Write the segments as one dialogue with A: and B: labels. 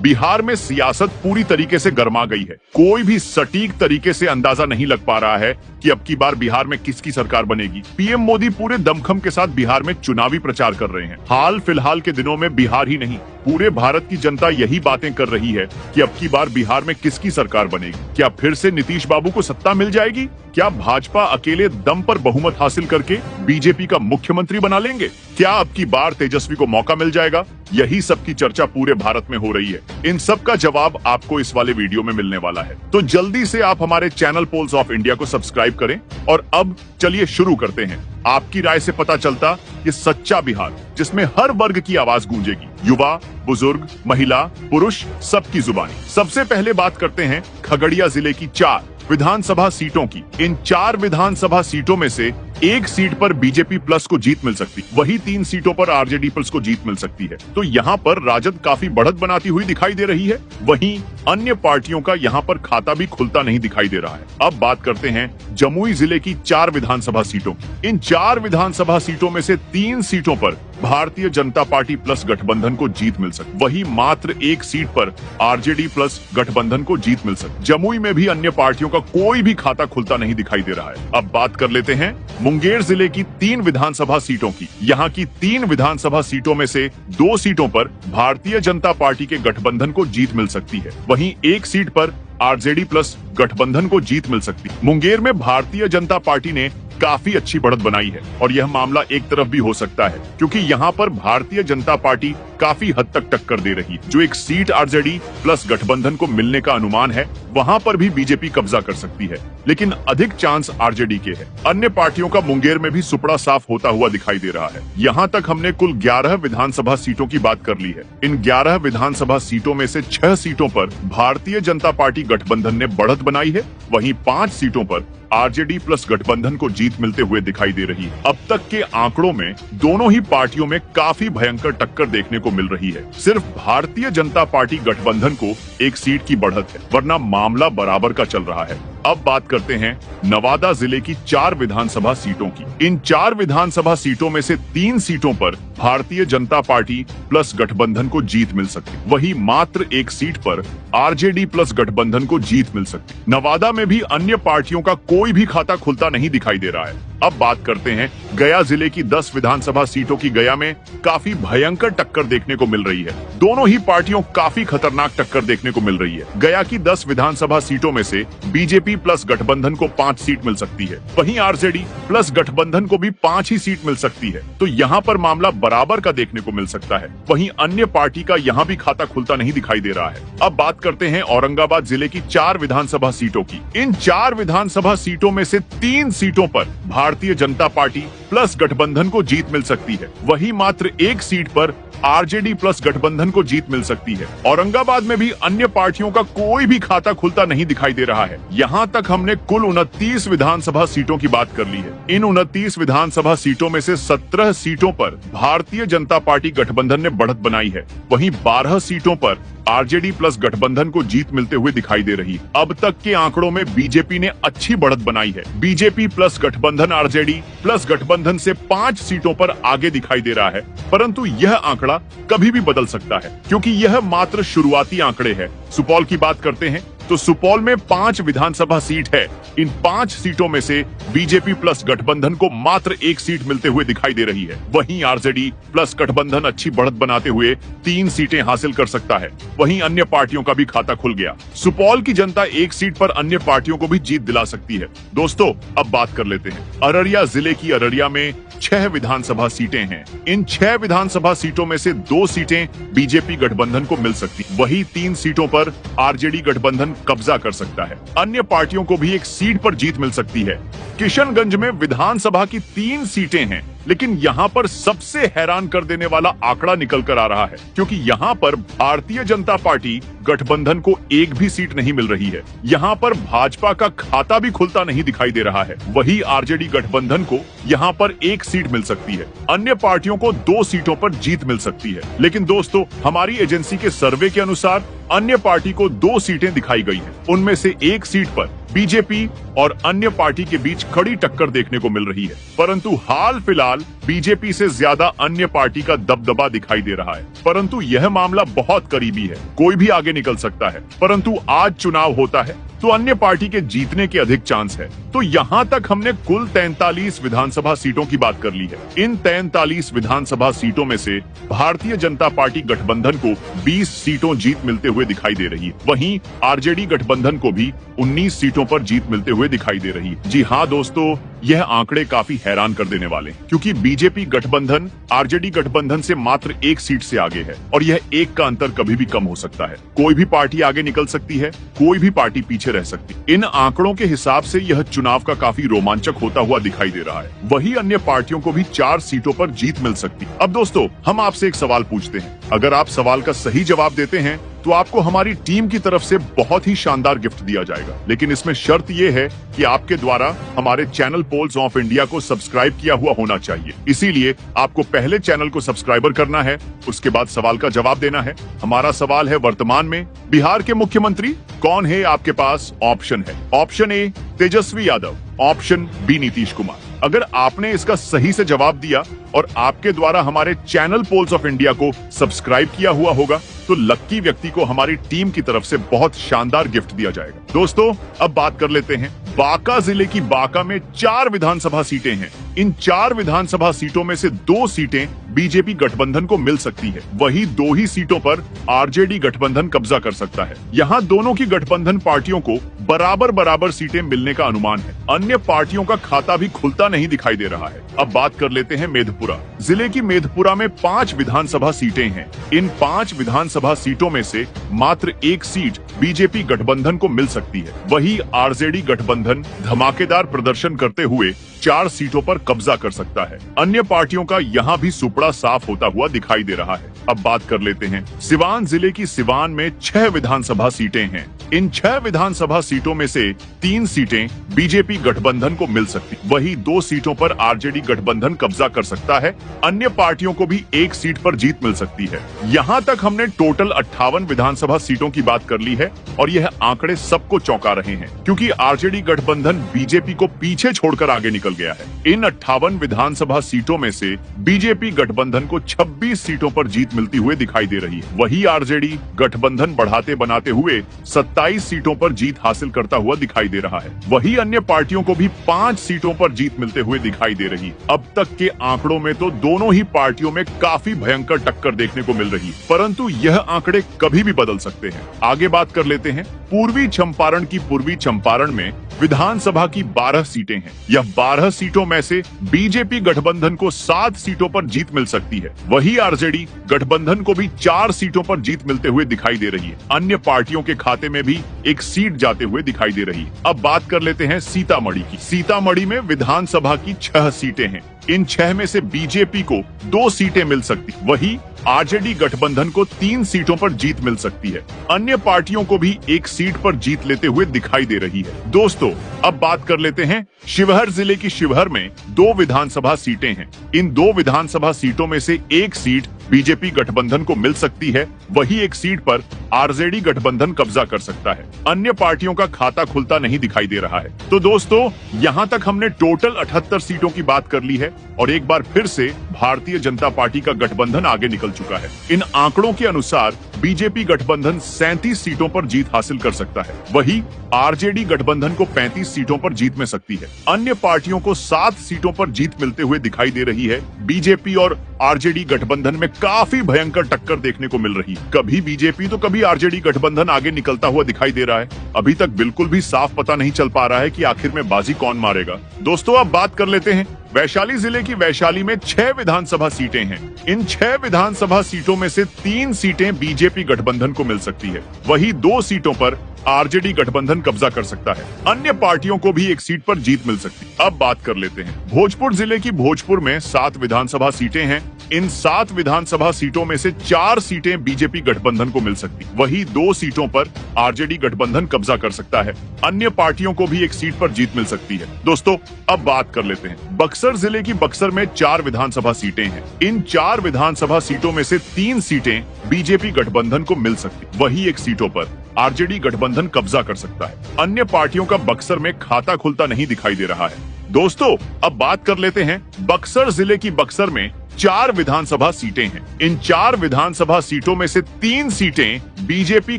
A: बिहार में सियासत पूरी तरीके से गर्मा गई है। कोई भी सटीक तरीके से अंदाजा नहीं लग पा रहा है कि अब की बार बिहार में किसकी सरकार बनेगी। पीएम मोदी पूरे दमखम के साथ बिहार में चुनावी प्रचार कर रहे हैं। हाल फिलहाल के दिनों में बिहार ही नहीं, पूरे भारत की जनता यही बातें कर रही है कि अब की बार बिहार में किसकी सरकार बनेगी। क्या फिर से नीतीश बाबू को सत्ता मिल जाएगी? क्या भाजपा अकेले दम पर बहुमत हासिल करके बीजेपी का मुख्यमंत्री बना लेंगे? क्या अब की बार तेजस्वी को मौका मिल जाएगा? यही सब की चर्चा पूरे भारत में हो रही है। इन सब का जवाब आपको इस वाले वीडियो में मिलने वाला है, तो जल्दी से आप हमारे चैनल पोल्स ऑफ इंडिया को सब्सक्राइब करें। और अब चलिए शुरू करते हैं। आपकी राय से पता चलता ये सच्चा बिहार, जिसमें हर वर्ग की आवाज गूंजेगी, युवा, बुजुर्ग, महिला, पुरुष, सबकी जुबानी। सबसे पहले बात करते हैं खगड़िया जिले की 4 विधानसभा सीटों की। इन 4 विधानसभा सीटों में से एक सीट पर बीजेपी प्लस को जीत मिल सकती, वही 3 सीटों पर आरजेडी प्लस को जीत मिल सकती है। तो यहाँ पर राजद काफी बढ़त बनाती हुई दिखाई दे रही है, वहीं अन्य पार्टियों का यहाँ पर खाता भी खुलता नहीं दिखाई दे रहा है। अब बात करते हैं जमुई जिले की 4 विधानसभा सीटों की। इन 4 विधानसभा सीटों में से 3 सीटों पर भारतीय जनता पार्टी प्लस गठबंधन को जीत मिल सकती, वही मात्र एक सीट पर आरजेडी प्लस गठबंधन को जीत मिल सकती। जमुई में भी अन्य पार्टियों का कोई भी खाता खुलता नहीं दिखाई दे रहा है। अब बात कर लेते हैं मुंगेर जिले की 3 विधानसभा सीटों की। यहाँ की 3 विधानसभा सीटों में से 2 सीटों पर भारतीय जनता पार्टी के गठबंधन को जीत मिल सकती है, वहीं एक सीट पर आरजेडी प्लस गठबंधन को जीत मिल सकती है। मुंगेर में भारतीय जनता पार्टी ने काफी अच्छी बढ़त बनाई है और यह मामला एक तरफ भी हो सकता है, क्योंकि यहाँ पर भारतीय जनता पार्टी काफी हद तक टक्कर दे रही है। जो एक सीट आरजेडी प्लस गठबंधन को मिलने का अनुमान है, वहाँ पर भी बीजेपी कब्जा कर सकती है, लेकिन अधिक चांस आरजेडी के है। अन्य पार्टियों का मुंगेर में भी सुपड़ा साफ होता हुआ दिखाई दे रहा है। यहाँ तक हमने कुल 11 विधानसभा सीटों की बात कर ली है। इन 11 विधानसभा सीटों में से 6 सीटों पर भारतीय जनता पार्टी गठबंधन ने बढ़त बनाई है, वहीं 5 सीटों पर आरजेडी प्लस गठबंधन को जीत मिलते हुए दिखाई दे रही है। अब तक के आंकड़ों में दोनों ही पार्टियों में काफी भयंकर टक्कर देखने को मिल रही है। सिर्फ भारतीय जनता पार्टी गठबंधन को एक सीट की बढ़त है, वरना मामला बराबर का चल रहा है। अब बात करते हैं नवादा जिले की 4 विधानसभा सीटों की। इन 4 विधानसभा सीटों में से 3 सीटों पर भारतीय जनता पार्टी प्लस गठबंधन को जीत मिल सकती, वही मात्र एक सीट पर आरजेडी प्लस गठबंधन को जीत मिल सकती। नवादा में भी अन्य पार्टियों का कोई भी खाता खुलता नहीं दिखाई दे रहा है। अब बात करते हैं गया जिले की 10 विधानसभा सीटों की। गया में काफी भयंकर टक्कर देखने को मिल रही है। दोनों ही पार्टियों काफी खतरनाक टक्कर देखने को मिल रही है। गया की 10 विधानसभा सीटों में से बीजेपी प्लस गठबंधन को 5 सीट मिल सकती है, वहीं आरजेडी प्लस गठबंधन को भी 5 ही सीट मिल सकती है। तो यहाँ पर मामला बराबर का देखने को मिल सकता है, वहीं अन्य पार्टी का यहाँ भी खाता खुलता नहीं दिखाई दे रहा है। अब बात करते हैं औरंगाबाद जिले की 4 विधानसभा सीटों की। इन 4 विधानसभा सीटों में से 3 सीटों पर भारतीय जनता पार्टी प्लस गठबंधन को जीत मिल सकती है, वही मात्र एक सीट पर आरजेडी प्लस गठबंधन को जीत मिल सकती है। औरंगाबाद में भी अन्य पार्टियों का कोई भी खाता खुलता नहीं दिखाई दे रहा है। यहाँ तक हमने कुल 29 विधानसभा सीटों की बात कर ली है। इन 29 विधानसभा सीटों में से 17 सीटों पर भारतीय जनता पार्टी गठबंधन ने बढ़त बनाई है, वहीं 12 सीटों पर आरजेडी प्लस गठबंधन को जीत मिलते हुए दिखाई दे रही है। अब तक के आंकड़ों में बीजेपी ने अच्छी बढ़त बनाई है। बीजेपी प्लस गठबंधन आरजेडी प्लस गठबंधन से 5 सीटों पर आगे दिखाई दे रहा है, परंतु यह आंकड़ा कभी भी बदल सकता है, क्योंकि यह मात्र शुरुआती आंकड़े हैं। सुपौल की बात करते हैं तो सुपौल में 5 विधानसभा सीट है। इन 5 सीटों में से बीजेपी प्लस गठबंधन को मात्र एक सीट मिलते हुए दिखाई दे रही है, वहीं आरजेडी प्लस गठबंधन अच्छी बढ़त बनाते हुए 3 सीटें हासिल कर सकता है, वहीं अन्य पार्टियों का भी खाता खुल गया। सुपौल की जनता एक सीट पर अन्य पार्टियों को भी जीत दिला सकती है। दोस्तों, अब बात कर लेते हैं अररिया जिले की। अररिया में 6 विधानसभा सीटें हैं। इन 6 विधानसभा सीटों में से 2 सीटें बीजेपी गठबंधन को मिल सकती, वही 3 सीटों पर आरजेडी गठबंधन कब्जा कर सकता है। अन्य पार्टियों को भी एक सीट पर जीत मिल सकती है। किशनगंज में विधानसभा की 3 सीटें हैं, लेकिन यहाँ पर सबसे हैरान कर देने वाला आंकड़ा निकल कर आ रहा है, क्योंकि यहाँ पर भारतीय जनता पार्टी गठबंधन को एक भी सीट नहीं मिल रही है। यहाँ पर भाजपा का खाता भी खुलता नहीं दिखाई दे रहा है, वही आरजेडी गठबंधन को यहाँ पर एक सीट मिल सकती है। अन्य पार्टियों को 2 सीटों पर जीत मिल सकती है। लेकिन दोस्तों, हमारी एजेंसी के सर्वे के अनुसार अन्य पार्टी को 2 सीटें दिखाई गई हैं। उनमें से एक सीट पर बीजेपी और अन्य पार्टी के बीच कड़ी टक्कर देखने को मिल रही है, परंतु हाल फिलहाल बीजेपी से ज्यादा अन्य पार्टी का दबदबा दिखाई दे रहा है। परंतु यह मामला बहुत करीबी है, कोई भी आगे निकल सकता है। परंतु आज चुनाव होता है तो अन्य पार्टी के जीतने के अधिक चांस है। तो यहाँ तक हमने कुल 43 विधानसभा सीटों की बात कर ली है। इन 43 विधानसभा सीटों में से भारतीय जनता पार्टी गठबंधन को 20 सीटों जीत मिलते हुए दिखाई दे रही है। वहीं आरजेडी गठबंधन को भी 19 सीटों पर जीत मिलते हुए दिखाई दे रही है। जी हाँ दोस्तों, यह आंकड़े काफी हैरान कर देने वाले हैं, क्योंकि बीजेपी गठबंधन आरजेडी गठबंधन से मात्र 1 सीट से आगे है और यह 1 का अंतर कभी भी कम हो सकता है। कोई भी पार्टी आगे निकल सकती है, कोई भी पार्टी पीछे रह सकती। इन आंकड़ों के हिसाब से यह चुनाव का काफी रोमांचक होता हुआ दिखाई दे रहा है। वही अन्य पार्टियों को भी 4 सीटों पर जीत मिल सकती। अब दोस्तों, हम आपसे एक सवाल पूछते हैं। अगर आप सवाल का सही जवाब देते हैं तो आपको हमारी टीम की तरफ से बहुत ही शानदार गिफ्ट दिया जाएगा। लेकिन इसमें शर्त यह है कि आपके द्वारा हमारे चैनल पोल्स ऑफ इंडिया को सब्सक्राइब किया हुआ होना चाहिए। इसीलिए आपको पहले चैनल को सब्सक्राइबर करना है, उसके बाद सवाल का जवाब देना है। हमारा सवाल है, वर्तमान में बिहार के मुख्यमंत्री कौन है? आपके पास ऑप्शन है। Option A Tejashwi Yadav, option B Nitish Kumar. अगर आपने इसका सही से जवाब दिया और आपके द्वारा हमारे चैनल पोल्स ऑफ इंडिया को सब्सक्राइब किया हुआ होगा तो लक्की व्यक्ति को हमारी टीम की तरफ से बहुत शानदार गिफ्ट दिया जाएगा। दोस्तों, अब बात कर लेते हैं बांका जिले की। बांका में 4 विधानसभा सीटें हैं। इन 4 विधानसभा सीटों में से 2 सीटें बीजेपी गठबंधन को मिल सकती है। वही 2 ही सीटों पर आरजेडी गठबंधन कब्जा कर सकता है। यहाँ दोनों की गठबंधन पार्टियों को बराबर सीटें मिलने का अनुमान है। अन्य पार्टियों का खाता भी खुलता नहीं दिखाई दे रहा है। अब बात कर लेते हैं मेधपुरा जिले की। मेधपुरा में 5 विधानसभा सीटें हैं। इन 5 विधानसभा सीटों में से मात्र 1 सीट बीजेपी गठबंधन को मिल सकती है। वही आरजेडी गठबंधन धमाकेदार प्रदर्शन करते हुए 4 सीटों पर कब्जा कर सकता है। अन्य पार्टियों का यहाँ भी सुपड़ा साफ होता हुआ दिखाई दे रहा है। अब बात कर लेते हैं सिवान जिले की। सिवान में 6 विधानसभा सीटें हैं। इन 6 विधानसभा सीटों में से 3 सीटें बीजेपी गठबंधन को मिल सकती। वही 2 सीटों पर आरजेडी गठबंधन कब्जा कर सकता है। अन्य पार्टियों को भी 1 सीट पर जीत मिल सकती है। यहाँ तक हमने टोटल 58 विधानसभा सीटों की बात कर ली है और यह आंकड़े सबको चौंका रहे हैं, क्योंकि आरजेडी गठबंधन बीजेपी को पीछे छोड़कर आगे निकल गया है। इन 58 विधानसभा सीटों में से बीजेपी गठबंधन को 26 सीटों पर जीत मिलती हुई दिखाई दे रही है। वही आरजेडी गठबंधन बढ़ाते बनाते हुए 27 सीटों पर जीत हासिल करता हुआ दिखाई दे रहा है। वही अन्य पार्टियों को भी 5 सीटों पर जीत मिलते हुए दिखाई दे रही है। अब तक के आंकड़ों में तो दोनों ही पार्टियों में काफी भयंकर टक्कर देखने को मिल रही है, परंतु यह आंकड़े कभी भी बदल सकते हैं। आगे बात कर लेते हैं पूर्वी चंपारण की। पूर्वी चंपारण में विधानसभा की 12 सीटें हैं। यह 12 सीटों में से बीजेपी गठबंधन को 7 सीटों पर जीत मिल सकती है। वही आरजेडी गठबंधन को भी 4 सीटों पर जीत मिलते हुए दिखाई दे रही है। अन्य पार्टियों के खाते में भी 1 सीट जाते हुए दिखाई दे रही है। अब बात कर लेते हैं सीतामढ़ी की। सीतामढ़ी में विधानसभा की 6 सीटें हैं। इन 6 में से बीजेपी को 2 सीटें मिल सकती। वही आरजेडी गठबंधन को 3 सीटों पर जीत मिल सकती है। अन्य पार्टियों को भी 1 सीट पर जीत लेते हुए दिखाई दे रही है। दोस्तों, अब बात कर लेते हैं शिवहर जिले की। शिवहर में 2 विधानसभा सीटें हैं। इन 2 विधानसभा सीटों में से 1 सीट बीजेपी गठबंधन को मिल सकती है। वही 1 सीट पर आरजेडी गठबंधन कब्जा कर सकता है। अन्य पार्टियों का खाता खुलता नहीं दिखाई दे रहा है। तो दोस्तों, यहाँ तक हमने टोटल 78 सीटों की बात कर ली है और एक बार फिर से भारतीय जनता पार्टी का गठबंधन आगे निकल चुका है। इन आंकड़ों के अनुसार बीजेपी गठबंधन 37 सीटों पर जीत हासिल कर सकता है। वही आरजेडी गठबंधन को 35 सीटों पर जीत मिल सकती है। अन्य पार्टियों को 7 सीटों पर जीत मिलते हुए दिखाई दे रही है। बीजेपी और आरजेडी गठबंधन में काफी भयंकर टक्कर देखने को मिल रही है। कभी बीजेपी तो कभी आरजेडी गठबंधन आगे निकलता हुआ दिखाई दे रहा है। अभी तक बिल्कुल भी साफ पता नहीं चल पा रहा है कि आखिर में बाजी कौन मारेगा। दोस्तों, अब बात कर लेते हैं वैशाली जिले की। वैशाली में 6 विधानसभा सीटें हैं। इन 6 विधानसभा सीटों में से 3 सीटें बीजेपी गठबंधन को मिल सकती है। वही 2 सीटों पर आरजेडी गठबंधन कब्जा कर सकता है। अन्य पार्टियों को भी 1 सीट पर जीत मिल सकती है। अब बात कर लेते हैं भोजपुर जिले की। भोजपुर में 7 विधानसभा सीटें हैं। इन 7 विधानसभा सीटों में से 4 सीटें बीजेपी गठबंधन को मिल सकती। वही 2 सीटों पर आरजेडी गठबंधन कब्जा कर सकता है। अन्य पार्टियों को भी 1 सीट पर जीत मिल सकती है। दोस्तों, अब बात कर लेते हैं बक्सर जिले की। बक्सर में 4 विधानसभा सीटें हैं। इन 4 विधानसभा सीटों में से 3 सीटें बीजेपी गठबंधन को मिल सकती। वही 1 सीटों पर आरजेडी गठबंधन कब्जा कर सकता है। अन्य पार्टियों का बक्सर में खाता खुलता नहीं दिखाई दे रहा है। दोस्तों अब बात कर लेते हैं बक्सर जिले की। बक्सर में 4 विधानसभा सीटें हैं। इन 4 विधानसभा सीटों में से 3 सीटें बीजेपी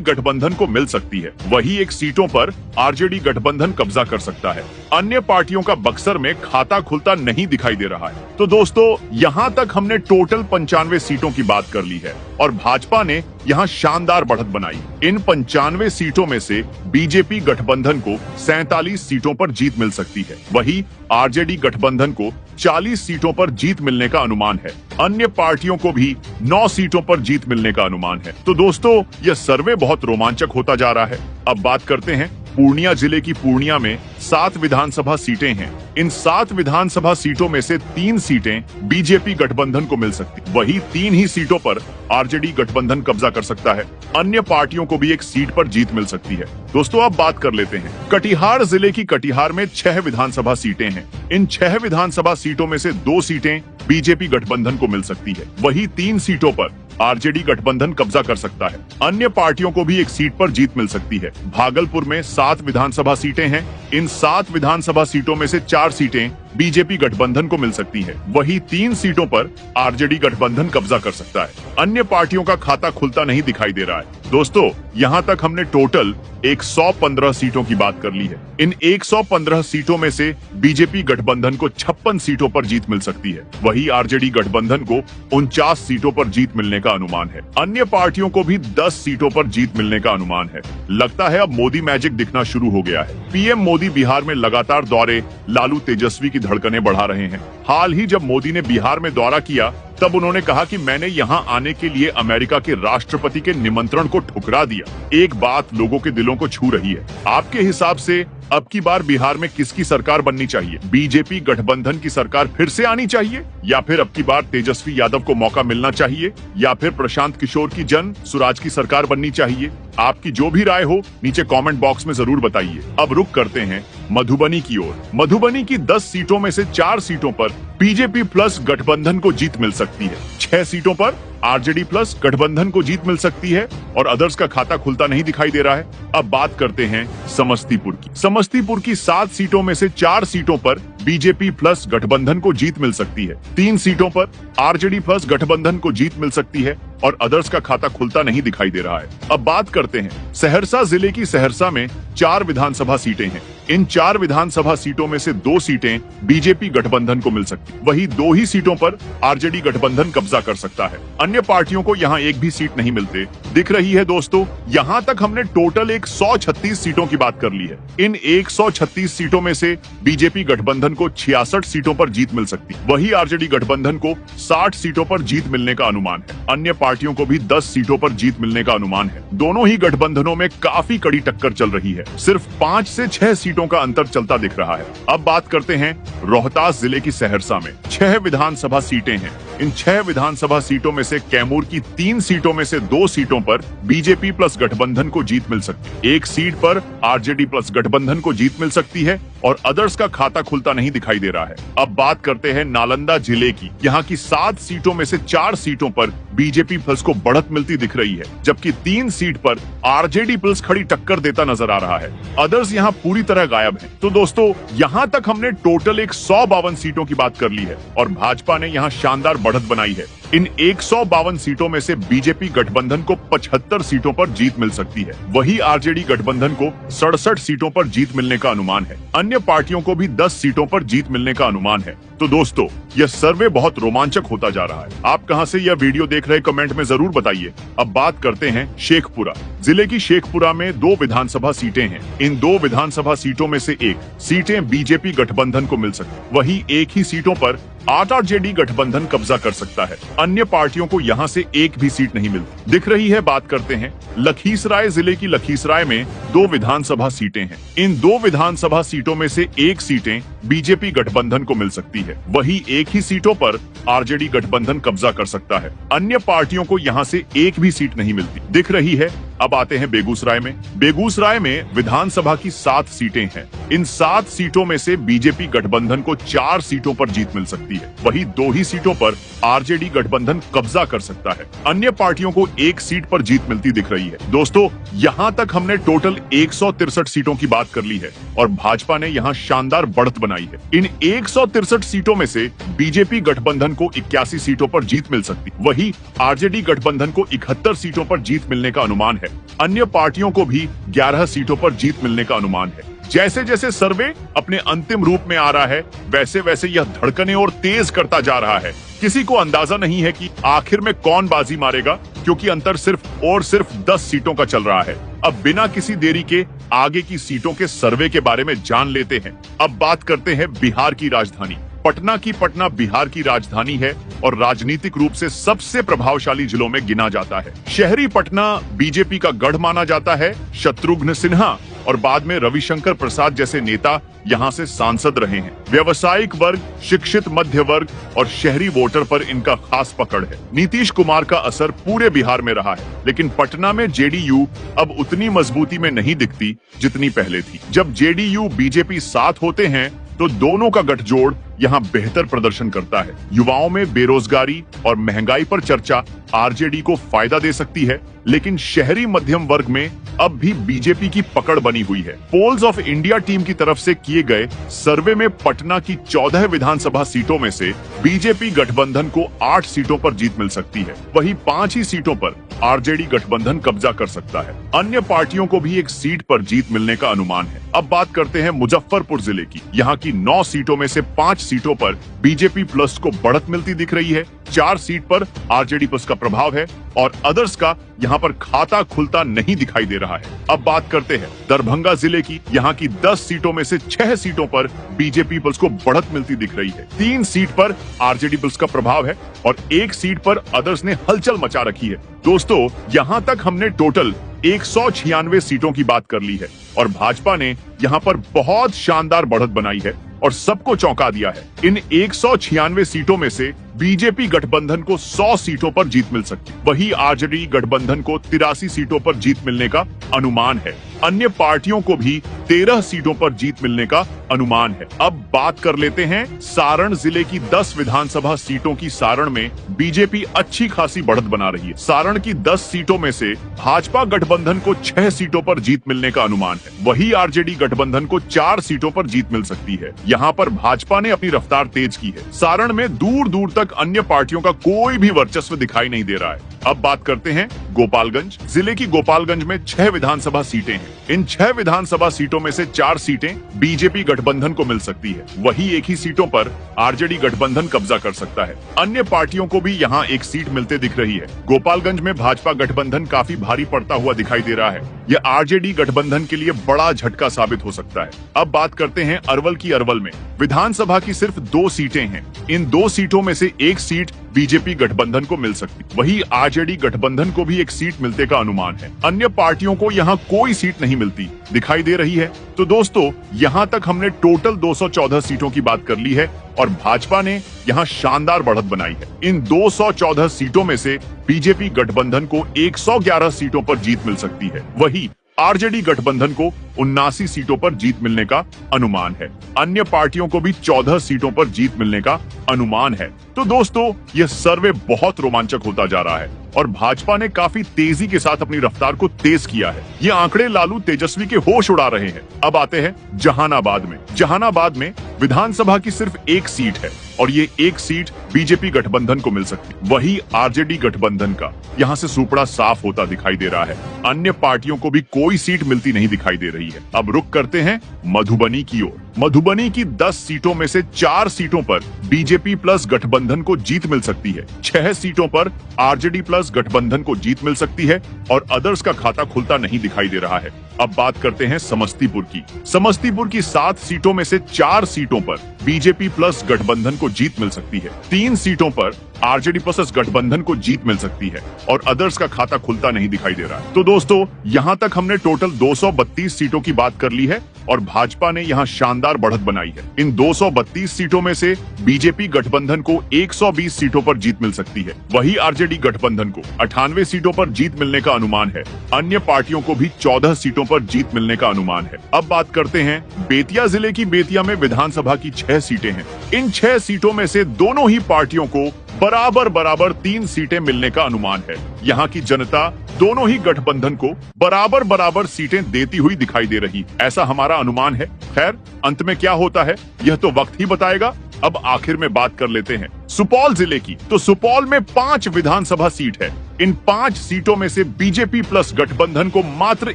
A: गठबंधन को मिल सकती है। वही एक सीटों पर आरजेडी गठबंधन कब्जा कर सकता है। अन्य पार्टियों का बक्सर में खाता खुलता नहीं दिखाई दे रहा है। तो दोस्तों यहाँ तक हमने टोटल 95 सीटों की बात कर ली है और भाजपा ने यहाँ शानदार बढ़त बनाई। इन 95 सीटों में से बीजेपी गठबंधन को 47 सीटों पर जीत मिल सकती है। वही आरजेडी गठबंधन को 40 सीटों पर जीत मिलने का अनुमान है। अन्य पार्टियों को भी 9 सीटों पर जीत मिलने का अनुमान है। तो दोस्तों यह सर्वे बहुत रोमांचक होता जा रहा है। अब बात करते हैं पूर्णिया जिले की। पूर्णिया में 7 विधानसभा सीटें हैं। इन 7 विधानसभा सीटों में से 3 सीटें बीजेपी गठबंधन को मिल सकती। वही 3 ही सीटों पर आरजेडी गठबंधन कब्जा कर सकता है। अन्य पार्टियों को भी एक सीट पर जीत मिल सकती है। दोस्तों अब बात कर लेते हैं कटिहार जिले की। कटिहार में 6 विधानसभा सीटें हैं। इन 6 विधानसभा सीटों में से 2 सीटें बीजेपी गठबंधन को मिल सकती है। वही 3 सीटों पर आरजेडी गठबंधन कब्जा कर सकता है। अन्य पार्टियों को भी एक सीट पर जीत मिल सकती है। भागलपुर में 7 विधानसभा सीटें हैं। इन 7 विधानसभा सीटों में से 4 सीटें बीजेपी गठबंधन को मिल सकती है। वही 3 सीटों पर आरजेडी गठबंधन कब्जा कर सकता है। अन्य पार्टियों का खाता खुलता नहीं दिखाई दे रहा है। दोस्तों यहाँ तक हमने टोटल 115 सीटों की बात कर ली है। इन 115 सीटों में से बीजेपी गठबंधन को 56 सीटों पर जीत मिल सकती है। वही आरजेडी गठबंधन को 49 सीटों पर जीत मिलने का अनुमान है। अन्य पार्टियों को भी 10 सीटों पर जीत मिलने का अनुमान है। लगता है अब मोदी मैजिक दिखना शुरू हो गया है। पीएम मोदी बिहार में लगातार दौरे लालू तेजस्वी की धड़कनें बढ़ा रहे हैं। हाल ही जब मोदी ने बिहार में दौरा किया तब उन्होंने कहा कि मैंने यहां आने के लिए अमेरिका के राष्ट्रपति के निमंत्रण को ठुकरा दिया। एक बात लोगों के दिलों को छू रही है। आपके हिसाब से अब की बार बिहार में किसकी सरकार बननी चाहिए? बीजेपी गठबंधन की सरकार फिर से आनी चाहिए या फिर अब की बार तेजस्वी यादव को मौका मिलना चाहिए या फिर प्रशांत किशोर की जन सुराज की सरकार बननी चाहिए? आपकी जो भी राय हो नीचे कमेंट बॉक्स में जरूर बताइए। अब रुक करते हैं मधुबनी की ओर। मधुबनी की 10 सीटों में से 4 सीटों पर बीजेपी प्लस गठबंधन को जीत मिल सकती है। 6 सीटों पर आरजेडी प्लस गठबंधन को जीत मिल सकती है और अदर्स का खाता खुलता नहीं दिखाई दे रहा है। अब बात करते हैं समस्तीपुर की। समस्तीपुर की 7 सीटों में से 4 सीटों पर बीजेपी प्लस गठबंधन को जीत मिल सकती है। 3 सीटों पर आरजेडी प्लस गठबंधन को जीत मिल सकती है और अदर्स का खाता खुलता नहीं दिखाई दे रहा है। अब बात करते हैं सहरसा जिले की। सहरसा में 4 विधानसभा सीटें हैं। इन 4 विधानसभा सीटों में से 2 सीटें बीजेपी गठबंधन को मिल सकती। वही 2 ही सीटों पर आरजेडी गठबंधन कब्जा कर सकता है। अन्य पार्टियों को यहाँ एक भी सीट नहीं मिलते दिख रही है। दोस्तों यहाँ तक हमने टोटल 136 सीटों की बात कर ली है। इन 136 सीटों में से बीजेपी गठबंधन को 66 सीटों पर जीत मिल सकती। वही आरजेडी गठबंधन को 60 सीटों पर जीत मिलने का अनुमान है। अन्य पार्टियों को भी 10 सीटों पर जीत मिलने का अनुमान है। दोनों ही गठबंधनों में काफी कड़ी टक्कर चल रही है। सिर्फ 5 से 6 सीटों का अंतर चलता दिख रहा है। अब बात करते हैं रोहतास जिले की। सहरसा में 6 विधानसभा सीटें हैं। इन 6 विधानसभा सीटों में से कैमूर की 3 सीटों में से 2 सीटों पर बीजेपी प्लस गठबंधन को जीत मिल सकती है। 1 सीट पर आरजेडी प्लस गठबंधन को जीत मिल सकती है और अदर्स का खाता खुलता नहीं दिखाई दे रहा है। अब बात करते हैं नालंदा जिले की। यहाँ की 7 सीटों में से 4 सीटों पर बीजेपी प्लस को बढ़त मिलती दिख रही है, जबकि 3 सीट पर आरजेडी प्लस खड़ी टक्कर देता नजर आ रहा है। अदर्स यहाँ पूरी तरह गायब हैं। तो दोस्तों यहाँ तक हमने टोटल 152 सीटों की बात कर ली है और भाजपा ने यहाँ शानदार बढ़त बनाई है। इन 152 सीटों में से बीजेपी गठबंधन को 75 सीटों पर जीत मिल सकती है। वही आरजेडी गठबंधन को 67 सीटों पर जीत मिलने का अनुमान है। अन्य पार्टियों को भी 10 सीटों पर जीत मिलने का अनुमान है। तो दोस्तों यह सर्वे बहुत रोमांचक होता जा रहा है। आप कहां से यह वीडियो देख रहे कमेंट में जरूर बताइए। अब बात करते हैं शेखपुरा जिले की। शेखपुरा में 2 विधानसभा सीटें हैं। इन 2 विधानसभा सीटों में से 1 सीटें बीजेपी गठबंधन को मिल सकती। वही 1 ही सीटों पर आरजेडी गठबंधन कब्जा कर सकता है। अन्य पार्टियों को यहां से एक भी सीट नहीं मिलती दिख रही है। बात करते हैं लखीसराय जिले की। लखीसराय में 2 विधानसभा सीटें हैं। इन 2 विधानसभा सीटों में से 1 सीटें बीजेपी गठबंधन को मिल सकती है। वही 1 ही सीटों पर आरजेडी गठबंधन कब्जा कर सकता है। अन्य पार्टियों को यहां से एक भी सीट नहीं मिलती दिख रही है। अब आते हैं बेगूसराय में। बेगूसराय में विधानसभा की 7 सीटें हैं। इन 7 सीटों में से बीजेपी गठबंधन को 4 सीटों पर जीत मिल सकती है। सकती है। वहीं 2 ही सीटों पर आरजेडी गठबंधन कब्जा कर सकता है। अन्य पार्टियों को 1 सीट पर जीत मिलती दिख रही है। दोस्तों, यहाँ तक हमने टोटल 163 सीटों की बात कर ली है और भाजपा ने यहाँ शानदार बढ़त बनाई है। इन 163 सीटों में से बीजेपी गठबंधन को 81 सीटों पर जीत मिल सकती, वहीं आरजेडी गठबंधन को 71 सीटों पर जीत मिलने का अनुमान है। अन्य पार्टियों को भी 11 सीटों पर जीत मिलने का अनुमान है। जैसे जैसे सर्वे अपने अंतिम रूप में आ रहा है, वैसे वैसे यह धड़कने और तेज करता जा रहा है। किसी को अंदाजा नहीं है कि आखिर में कौन बाजी मारेगा, क्योंकि अंतर सिर्फ 10 सीटों का चल रहा है। अब बिना किसी देरी के आगे की सीटों के सर्वे के बारे में जान लेते हैं। अब बात करते हैं बिहार की राजधानी पटना बिहार की राजधानी है और राजनीतिक रूप से सबसे प्रभावशाली जिलों में गिना जाता है। शहरी पटना बीजेपी का गढ़ माना जाता है। शत्रुघ्न सिन्हा और बाद में रविशंकर प्रसाद जैसे नेता यहाँ से सांसद रहे हैं। व्यवसायिक वर्ग, शिक्षित मध्य वर्ग और शहरी वोटर पर इनका खास पकड़ है। नीतीश कुमार का असर पूरे बिहार में रहा है, लेकिन पटना में जेडीयू अब उतनी मजबूती में नहीं दिखती जितनी पहले थी। जब जेडीयू बीजेपी साथ होते हैं तो दोनों का गठजोड़ यहाँ बेहतर प्रदर्शन करता है। युवाओं में बेरोजगारी और महंगाई पर चर्चा आरजेडी को फायदा दे सकती है, लेकिन शहरी मध्यम वर्ग में अब भी बीजेपी की पकड़ बनी हुई है। पोल्स ऑफ इंडिया टीम की तरफ से किए गए सर्वे में पटना की 14 विधानसभा सीटों में से बीजेपी गठबंधन को 8 सीटों पर जीत मिल सकती है। वहीं 5 ही सीटों पर आरजेडी गठबंधन कब्जा कर सकता है। अन्य पार्टियों को भी 1 सीट पर जीत मिलने का अनुमान है। अब बात करते हैं मुजफ्फरपुर जिले की। यहाँ की 9 सीटों में से 5 सीटों पर बीजेपी प्लस को बढ़त मिलती दिख रही है। 4 सीट पर आरजेडी प्लस का प्रभाव है और अदर्स का यहाँ पर खाता खुलता नहीं दिखाई दे रहा है। अब बात करते हैं दरभंगा जिले की। यहाँ की 10 सीटों में से 6 सीटों पर बीजेपी प्लस को बढ़त मिलती दिख रही है। 3 सीट पर आरजेडी प्लस का प्रभाव है और 1 सीट पर अदर्स ने हलचल मचा रखी है। दोस्तों, यहाँ तक हमने टोटल 196 सीटों की बात कर ली है और भाजपा ने यहाँ पर बहुत शानदार बढ़त बनाई है और सबको चौंका दिया है। इन 196 सीटों में से बीजेपी गठबंधन को 100 सीटों पर जीत मिल सकती, वहीं आरजेडी गठबंधन को 83 सीटों पर जीत मिलने का अनुमान है। अन्य पार्टियों को भी 13 सीटों पर जीत मिलने का अनुमान है। अब बात कर लेते हैं सारण जिले की 10 विधानसभा सीटों की। सारण में बीजेपी अच्छी खासी बढ़त बना रही है। सारण की 10 सीटों में से भाजपा गठबंधन को 6 सीटों पर जीत मिलने का अनुमान है। वहीं आरजेडी गठबंधन को 4 सीटों पर जीत मिल सकती है। यहाँ पर भाजपा ने अपनी रफ्तार तेज की है। सारण में दूर दूर तक अन्य पार्टियों का कोई भी वर्चस्व दिखाई नहीं दे रहा है। अब बात करते हैं गोपालगंज जिले की। गोपालगंज में 6 विधानसभा सीटें हैं। इन 6 विधानसभा सीटों में से 4 सीटें बीजेपी गठबंधन को मिल सकती है। वहीं 1 ही सीटों पर आरजेडी गठबंधन कब्जा कर सकता है। अन्य पार्टियों को भी यहाँ 1 सीट मिलते दिख रही है। गोपालगंज में भाजपा गठबंधन काफी भारी पड़ता हुआ दिखाई दे रहा है। यह आरजेडी गठबंधन के लिए बड़ा झटका साबित हो सकता है। अब बात करते हैं अरवल की। अरवल में विधानसभा की सिर्फ 2 सीटें हैं। इन 2 सीटों में से 1 सीट बीजेपी गठबंधन को मिल सकती, वहीं आरजेडी गठबंधन को भी 1 सीट मिलने का अनुमान है। अन्य पार्टियों को यहाँ कोई सीट नहीं मिलती दिखाई दे रही है। तो दोस्तों, यहाँ तक हमने टोटल 214 सीटों की बात कर ली है और भाजपा ने यहाँ शानदार बढ़त बनाई है। इन 214 सीटों में से बीजेपी गठबंधन को 111 सीटों पर जीत मिल सकती है। वहीं आरजेडी गठबंधन को 79 सीटों पर जीत मिलने का अनुमान है। अन्य पार्टियों को भी 14 सीटों पर जीत मिलने का अनुमान है। तो दोस्तों, यह सर्वे बहुत रोमांचक होता जा रहा है और भाजपा ने काफी तेजी के साथ अपनी रफ्तार को तेज किया है। ये आंकड़े लालू तेजस्वी के होश उड़ा रहे हैं। अब आते हैं जहानाबाद में। जहानाबाद में विधानसभा की सिर्फ 1 सीट है और ये 1 सीट बीजेपी गठबंधन को मिल सकती, वही आरजेडी गठबंधन का यहाँ से सुपड़ा साफ होता दिखाई दे रहा है। अन्य पार्टियों को भी कोई सीट मिलती नहीं दिखाई दे रही है। अब रुक करते हैं मधुबनी की ओर। मधुबनी की 10 सीटों में से 4 सीटों पर बीजेपी प्लस गठबंधन को जीत मिल सकती है। 6 सीटों पर आरजेडी प्लस गठबंधन को जीत मिल सकती है और अदर्स का खाता खुलता नहीं दिखाई दे रहा है। अब बात करते हैं समस्तीपुर की। समस्तीपुर की 7 सीटों में से 4 सीटों पर बीजेपी प्लस गठबंधन को जीत मिल सकती है। 3 सीटों पर आरजेडी प्लस गठबंधन को जीत मिल सकती है और अदर्स का खाता खुलता नहीं दिखाई दे रहा है। तो दोस्तों, यहाँ तक हमने टोटल 232 सीटों की बात कर ली है और भाजपा ने यहाँ शानदार बढ़त बनाई है। इन 232 सीटों में से बीजेपी गठबंधन को 120 सीटों पर जीत मिल सकती है, वही आरजेडी गठबंधन को 98 सीटों पर जीत मिलने का अनुमान है। अन्य पार्टियों को भी 14 सीटों पर जीत मिलने का अनुमान है। अब बात करते हैं बेतिया जिले की। बेतिया में विधानसभा की 6 6 सीटें हैं। इन 6 सीटों में से दोनों ही पार्टियों को बराबर बराबर 3 सीटें मिलने का अनुमान है। यहाँ की जनता दोनों ही गठबंधन को बराबर बराबर सीटें देती हुई दिखाई दे रही, ऐसा हमारा अनुमान है। खैर, अंत में क्या होता है यह तो वक्त ही बताएगा। अब आखिर में बात कर लेते हैं सुपौल जिले की। तो सुपौल में 5 विधानसभा सीट है। इन 5 सीटों में से बीजेपी प्लस गठबंधन को मात्र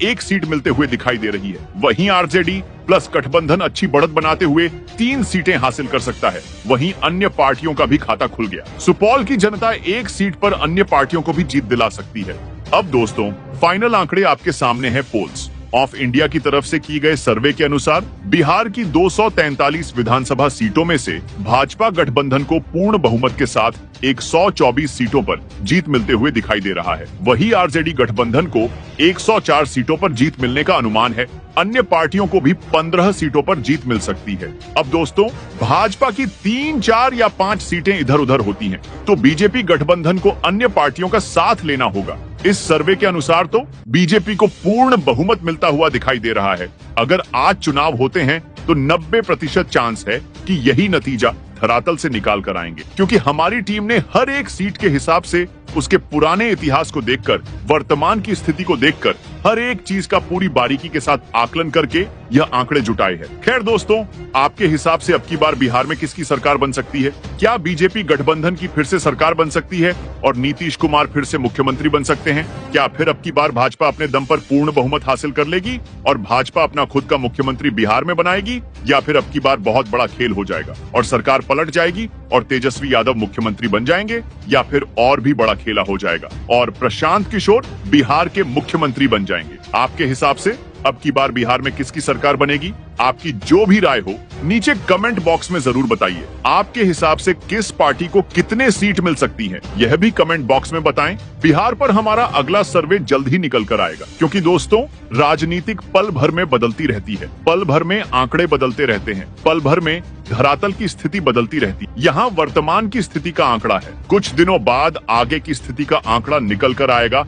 A: 1 सीट मिलते हुए दिखाई दे रही है। वहीं आरजेडी प्लस गठबंधन अच्छी बढ़त बनाते हुए 3 सीटें हासिल कर सकता है। वहीं अन्य पार्टियों का भी खाता खुल गया। सुपौल की जनता 1 सीट पर अन्य पार्टियों को भी जीत दिला सकती है। अब दोस्तों, फाइनल आंकड़े आपके सामने है। पोल्स ऑफ इंडिया की तरफ से की गए सर्वे के अनुसार बिहार की 243 विधानसभा सीटों में से भाजपा गठबंधन को पूर्ण बहुमत के साथ 124 सीटों पर जीत मिलते हुए दिखाई दे रहा है। वहीं आरजेडी गठबंधन को 104 सीटों पर जीत मिलने का अनुमान है। अन्य पार्टियों को भी 15 सीटों पर जीत मिल सकती है। अब दोस्तों, भाजपा की 3, 4 या 5 सीटें इधर उधर होती हैं, तो बीजेपी गठबंधन को अन्य पार्टियों का साथ लेना होगा। इस सर्वे के अनुसार तो बीजेपी को पूर्ण बहुमत मिलता हुआ दिखाई दे रहा है। अगर आज चुनाव होते हैं तो 90% चांस है कि यही नतीजा धरातल से निकाल कर आएंगे, क्योंकि हमारी टीम ने हर एक सीट के हिसाब से उसके पुराने इतिहास को देखकर, वर्तमान की स्थिति को देखकर, हर एक चीज का पूरी बारीकी के साथ आकलन करके यह आंकड़े जुटाए हैं। खैर दोस्तों, आपके हिसाब से अब की बार बिहार में किसकी सरकार बन सकती है? क्या बीजेपी गठबंधन की फिर से सरकार बन सकती है और नीतीश कुमार फिर से मुख्यमंत्री बन सकते हैं? क्या फिर अब की बार भाजपा अपने दम पर पूर्ण बहुमत हासिल कर लेगी और भाजपा अपना खुद का मुख्यमंत्री बिहार में बनाएगी? या फिर अब की बार बहुत बड़ा खेल हो जाएगा और सरकार पलट जाएगी और तेजस्वी यादव मुख्यमंत्री बन जाएंगे? या फिर और भी बड़ा खेला हो जाएगा और प्रशांत किशोर बिहार के मुख्यमंत्री बन जाएंगे? आपके हिसाब से अब की बार बिहार में किसकी सरकार बनेगी? आपकी जो भी राय हो नीचे कमेंट बॉक्स में जरूर बताइए। आपके हिसाब से किस पार्टी को कितने सीट मिल सकती हैं, यह भी कमेंट बॉक्स में बताएं। बिहार पर हमारा अगला सर्वे जल्द ही निकल कर आएगा, क्योंकि दोस्तों, राजनीतिक पल भर में बदलती रहती है, पल भर में आंकड़े बदलते रहते हैं, पल भर में धरातल की स्थिति बदलती रहती है। यहाँ वर्तमान की स्थिति का आंकड़ा है, कुछ दिनों बाद आगे की स्थिति का आंकड़ा निकल कर आएगा।